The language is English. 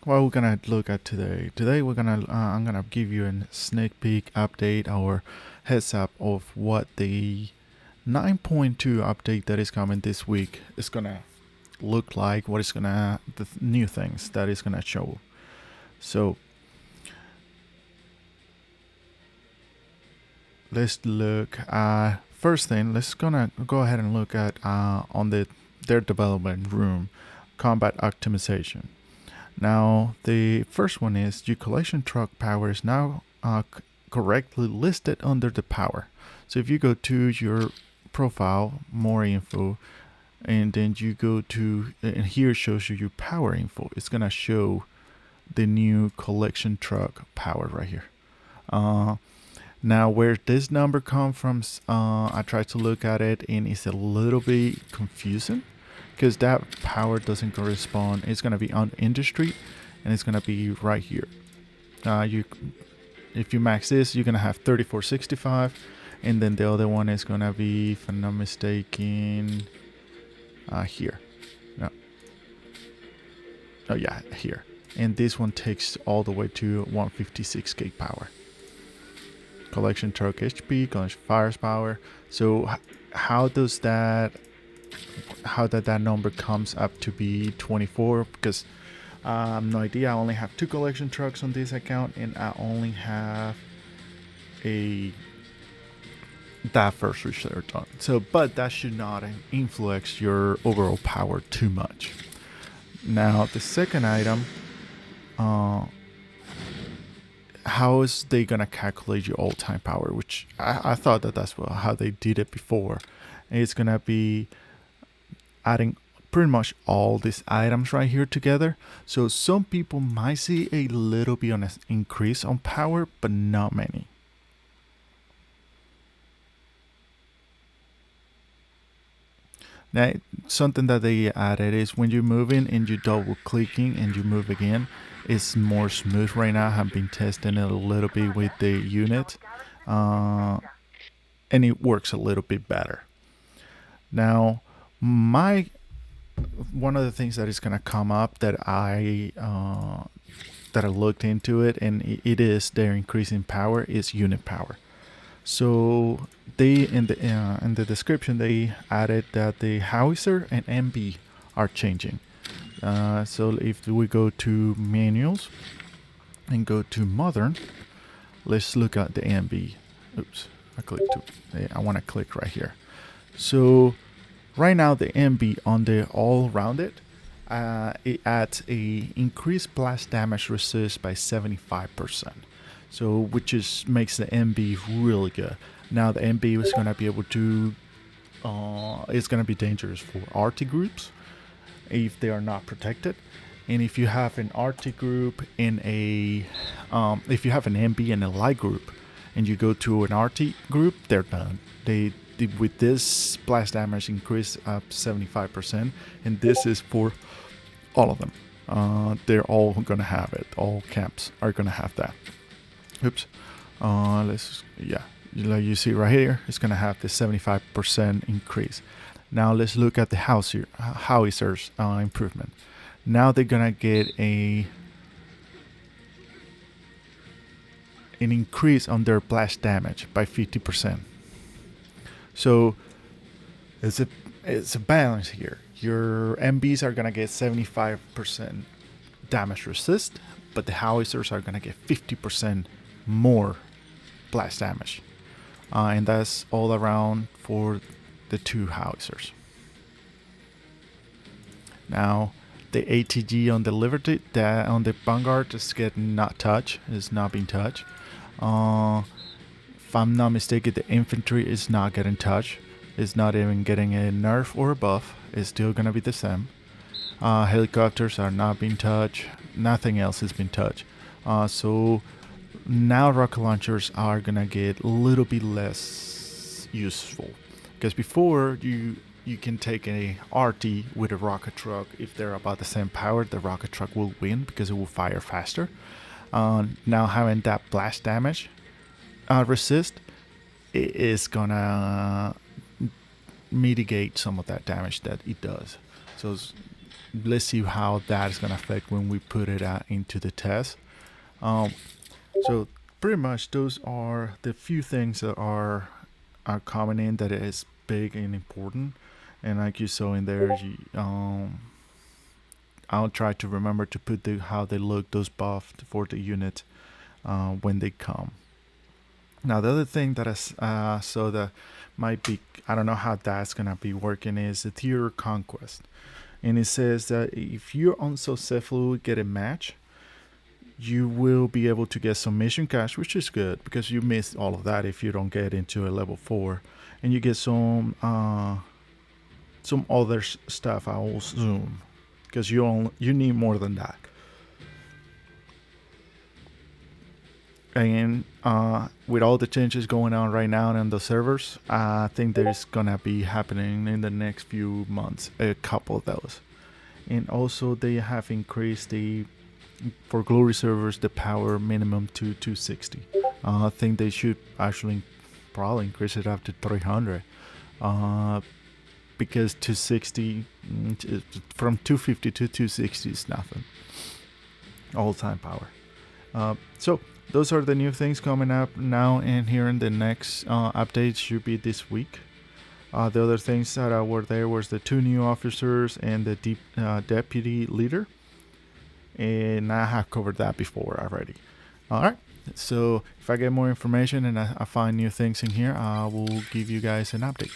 what we're gonna look at today. Today I'm gonna give you a sneak peek update or heads up of what the 9.2 update that is coming this week is gonna look like. What is gonna the new things that is gonna show. So let's look. First thing, let's gonna go ahead and look at on their development room combat optimization. Now, the first one is your collection truck power is now correctly listed under the power. So if you go to your profile, more info, and then you go to, and here shows you your power info. It's gonna show the new collection truck power right here. Now, where this number comes from, I tried to look at it, and it's a little bit confusing because that power doesn't correspond. It's gonna be on industry, and it's gonna be right here. If you max this, you're gonna have 3465, and then the other one is gonna be, if I'm not mistaken, here. No. Oh yeah, here. And this one takes all the way to 156k power. Collection truck HP, collection firepower. So how does that? How that number comes up to be 24? Because no idea. I only have 2 collection trucks on this account, and I only have that first research on. So, but that should not influence your overall power too much. Now, the second item, how is they gonna calculate your all-time power? Which I thought that's how they did it before. And it's gonna be adding pretty much all these items right here together. So some people might see a little bit on an increase on power, but not many. Now, something that they added is when you're moving and you double clicking and you move again, it's more smooth right now. I've been testing it a little bit with the unit, and it works a little bit better. Now, one of the things that is gonna come up that I looked into it, and it is their increasing power is unit power. So they in the description they added that the howitzer and MB are changing. So if we go to manuals and go to modern, let's look at the MB. Oops, I want to click right here. So right now the MB on the all rounded, it adds a increased blast damage resist by 75%. So which makes the MB really good. Now the MB is gonna be able to, it's gonna be dangerous for RT groups if they are not protected. And if you have an RT group in if you have an MB in a light group, and you go to an RT group, they're done. They with this blast damage increase up 75%, and this is for all of them. They're all gonna have it. All camps are gonna have that. Oops. Like you see right here, it's gonna have the 75% increase. Now let's look at the howitzers improvement. Now they're gonna get an increase on their blast damage by 50%. So it's a balance here. Your MBs are gonna get 75% damage resist, but the howitzers are gonna get 50% more blast damage, and that's all around for the 2 howitzers. Now the ATG on the Liberty, that on the Vanguard is getting not touched, is not being touched. If I'm not mistaken, the infantry is not getting touched. It's not even getting a nerf or a buff. It's still gonna be the same. Helicopters are not being touched. Nothing else has been touched. So now rocket launchers are gonna get a little bit less useful, because before you can take a RT with a rocket truck. If they're about the same power, the rocket truck will win because it will fire faster. Now having that blast damage resist, it is gonna mitigate some of that damage that it does. So let's see how that is gonna affect when we put it out into the test. Um, so pretty much those are the few things that are coming in that is big and important. And like you saw in there, I'll try to remember to put how they look, those buffed for the unit when they come. Now the other thing that I saw that might be, I don't know how that's gonna be working, is the theater conquest, and it says that if you're unsuccessful get a match, you will be able to get some mission cash, which is good because you miss all of that if you don't get into a level 4, and you get some other stuff. I will assume because you need more than that. And with all the changes going on right now on the servers, I think there's gonna be happening in the next few months a couple of those. And also they have increased the for glory servers the power minimum to 260. I think they should actually probably increase it up to 300. Because 260 from 250 to 260 is nothing. All time power. So those are the new things coming up now, and here in the next updates should be this week. The other things that were there was the 2 new officers and the deputy leader, and I have covered that before already. All right. So if I get more information and I find new things in here, I will give you guys an update.